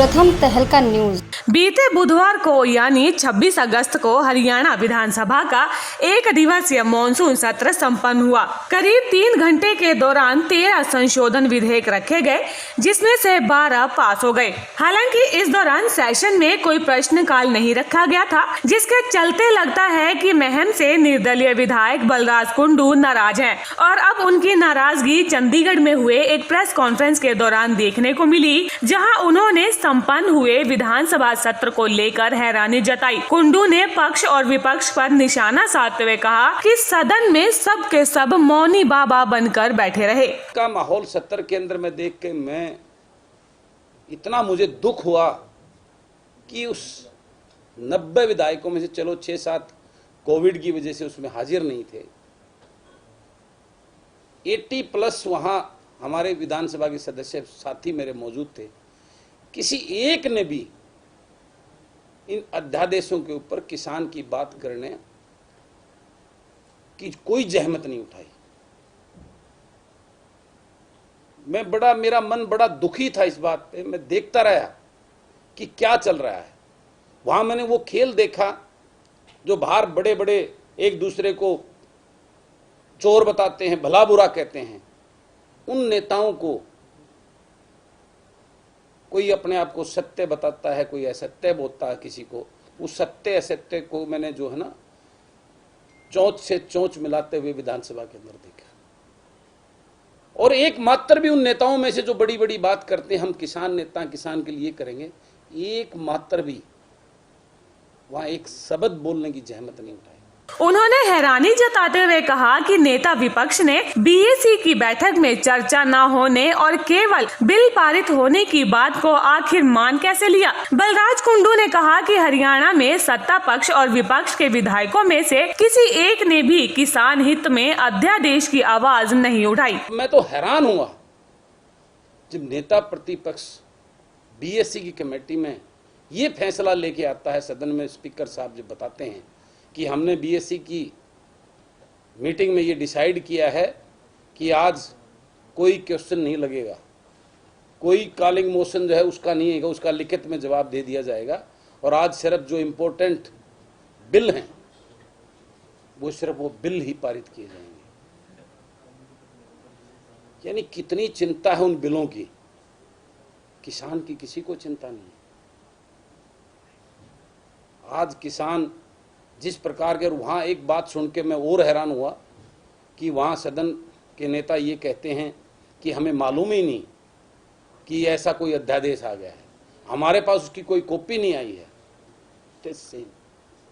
प्रथम तहलका न्यूज। बीते बुधवार को यानी 26 अगस्त को हरियाणा विधानसभा का एक दिवसीय मॉनसून सत्र संपन्न हुआ। करीब 3 घंटे के दौरान 13 संशोधन विधेयक रखे गए, जिसमें से 12 पास हो गए। हालांकि इस दौरान सेशन में कोई प्रश्नकाल नहीं रखा गया था, जिसके चलते लगता है कि महम से निर्दलीय विधायक बलराज कुंडू नाराज हैं और अब उनकी नाराजगी चंडीगढ़ में हुए एक प्रेस कॉन्फ्रेंस के दौरान देखने को मिली, जहां उन्होंने संपन्न हुए विधानसभा सत्र को लेकर हैरानी जताई। कुंडू ने पक्ष और विपक्ष पर निशाना साधते हुए कहा कि सदन में सब के सब मौनी बाबा बनकर बैठे रहे। का माहौल सत्र के अंदर में देख के मैं इतना मुझे दुख हुआ कि उस 90 विधायकों में से चलो 6-7 कोविड की वजह से उसमें हाजिर नहीं थे, 80+ वहां हमारे विधानसभा के सदस्य साथी मेरे मौजूद थे। किसी एक ने भी इन अध्यादेशों के ऊपर किसान की बात करने की कोई जहमत नहीं उठाई। मेरा मन बड़ा दुखी था इस बात पे। मैं देखता रहा कि क्या चल रहा है। वहां मैंने वो खेल देखा जो बाहर बड़े बड़े एक दूसरे को चोर बताते हैं, भला बुरा कहते हैं। उन नेताओं को कोई अपने आप को सत्य बताता है, कोई असत्य बोलता है किसी को। उस सत्य असत्य को मैंने जो है ना चोंच से चोंच मिलाते हुए विधानसभा के अंदर देखा। और एक मात्र भी उन नेताओं में से जो बड़ी बड़ी बात करते हैं, हम किसान नेता किसान के लिए करेंगे, एक मात्र भी वहां एक शब्द बोलने की जहमत नहीं उठाई। उन्होंने हैरानी जताते हुए कहा कि नेता विपक्ष ने बीएसी की बैठक में चर्चा न होने और केवल बिल पारित होने की बात को आखिर मान कैसे लिया। बलराज कुंडू ने कहा कि हरियाणा में सत्ता पक्ष और विपक्ष के विधायकों में से किसी एक ने भी किसान हित में अध्यादेश की आवाज नहीं उठाई। मैं तो हैरान हुआ जब नेता प्रतिपक्ष बीएससी की कमेटी में ये फैसला लेके आता है, सदन में स्पीकर साहब जब बताते हैं कि हमने बीएससी की मीटिंग में ये डिसाइड किया है कि आज कोई क्वेश्चन नहीं लगेगा, कोई कॉलिंग मोशन जो है उसका नहीं है, उसका लिखित में जवाब दे दिया जाएगा, और आज सिर्फ जो इम्पोर्टेंट बिल हैं वो सिर्फ वो बिल ही पारित किए जाएंगे। यानी कितनी चिंता है उन बिलों की, किसान की किसी को चिंता नहीं। आज किसान जिस प्रकार के, वहाँ एक बात सुन के मैं और हैरान हुआ कि वहाँ सदन के नेता ये कहते हैं कि हमें मालूम ही नहीं कि ऐसा कोई अध्यादेश आ गया है, हमारे पास उसकी कोई कॉपी नहीं आई है।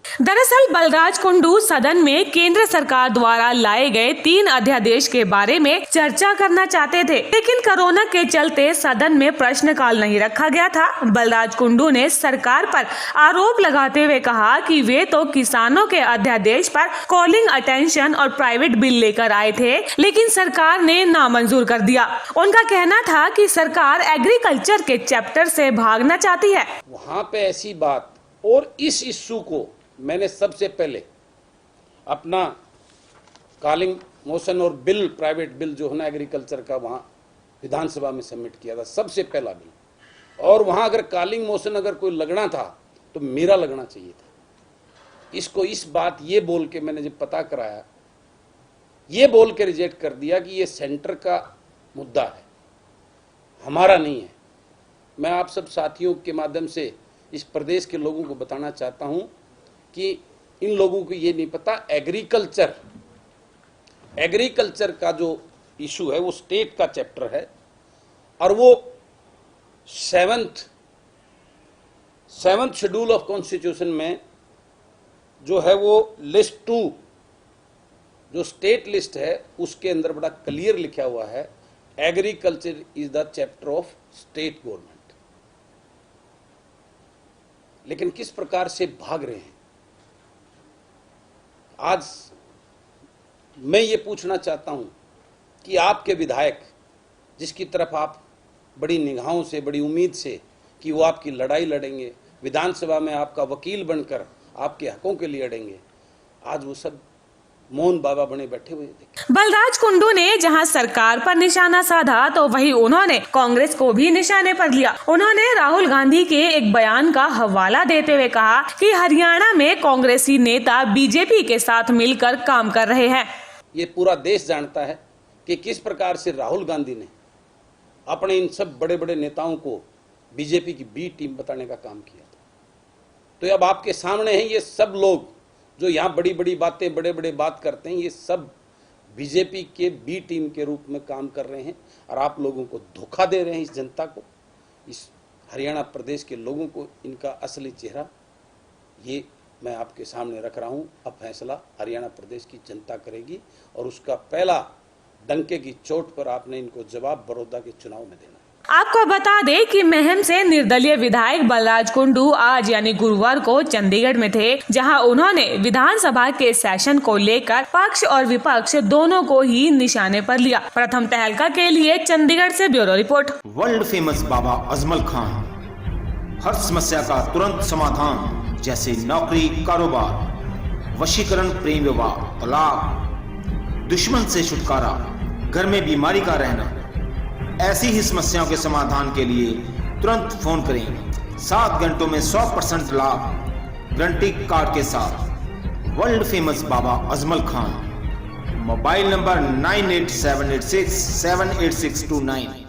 दरअसल बलराज कुंडू सदन में केंद्र सरकार द्वारा लाए गए 3 अध्यादेश के बारे में चर्चा करना चाहते थे, लेकिन कोरोना के चलते सदन में प्रश्नकाल नहीं रखा गया था। बलराज कुंडू ने सरकार पर आरोप लगाते हुए कहा कि वे तो किसानों के अध्यादेश पर कॉलिंग अटेंशन और प्राइवेट बिल लेकर आए थे, लेकिन सरकार ने नामंजूर कर दिया। उनका कहना था कि सरकार एग्रीकल्चर के चैप्टर से भागना चाहती है। वहाँ पे ऐसी बात, और इस इश्यू को मैंने सबसे पहले अपना कॉलिंग मोशन और बिल, प्राइवेट बिल जो है ना एग्रीकल्चर का, वहाँ विधानसभा में सबमिट किया था, सबसे पहला बिल। और वहाँ अगर कॉलिंग मोशन अगर कोई लगना था तो मेरा लगना चाहिए था। इसको इस बात ये बोल के मैंने जब पता कराया, ये बोल के रिजेक्ट कर दिया कि ये सेंटर का मुद्दा है, हमारा नहीं है। मैं आप सब साथियों के माध्यम से इस प्रदेश के लोगों को बताना चाहता हूं कि इन लोगों को ये नहीं पता, एग्रीकल्चर का जो इशू है वो स्टेट का चैप्टर है, और वो 7th शेड्यूल ऑफ कॉन्स्टिट्यूशन में जो है वो लिस्ट 2 जो स्टेट लिस्ट है उसके अंदर बड़ा क्लियर लिखा हुआ है, agriculture is the chapter of state government. लेकिन किस प्रकार से भाग रहे हैं। आज मैं ये पूछना चाहता हूं कि आपके विधायक, जिसकी तरफ आप बड़ी निगाहों से, बड़ी उम्मीद से कि वो आपकी लड़ाई लड़ेंगे, विधानसभा में आपका वकील बनकर आपके हकों के लिए लड़ेंगे, आज वो सब मोहन बाबा बने बैठे हुए देखे। बलराज कुंडू ने जहां सरकार पर निशाना साधा तो वहीं उन्होंने कांग्रेस को भी निशाने पर लिया। उन्होंने राहुल गांधी के एक बयान का हवाला देते हुए कहा कि हरियाणा में कांग्रेसी नेता बीजेपी के साथ मिलकर काम कर रहे हैं। ये पूरा देश जानता है कि किस प्रकार से राहुल गांधी ने अपने इन सब बड़े बड़े नेताओं को बीजेपी की बी टीम बताने का काम किया था। तो अब आपके सामने हैं ये सब लोग जो यहाँ बड़ी बड़ी बातें बड़े बड़े बात करते हैं, ये सब बीजेपी के बी टीम के रूप में काम कर रहे हैं और आप लोगों को धोखा दे रहे हैं। इस जनता को, इस हरियाणा प्रदेश के लोगों को इनका असली चेहरा ये मैं आपके सामने रख रहा हूँ। अब फैसला हरियाणा प्रदेश की जनता करेगी और उसका पहला डंके की चोट पर आपने इनको जवाब बड़ौदा के चुनाव में देना। आपको बता दें कि महम से निर्दलीय विधायक बलराज कुंडू आज यानी गुरुवार को चंडीगढ़ में थे, जहां उन्होंने विधानसभा के सेशन को लेकर पक्ष और विपक्ष दोनों को ही निशाने पर लिया। प्रथम तहलका के लिए चंडीगढ़ से bureau report. World famous Baba Ajmal Khan हर समस्या का तुरंत समाधान, जैसे नौकरी, कारोबार, वशीकरण, प्रेम विवाह, तलाक, दुश्मन से छुटकारा, घर में बीमारी का रहना, ऐसी ही समस्याओं के समाधान के लिए तुरंत फोन करें। 7 घंटों में 100% लाभ गारंटी कार्ड के साथ। World famous Baba Ajmal Khan. Mobile number 9878678629।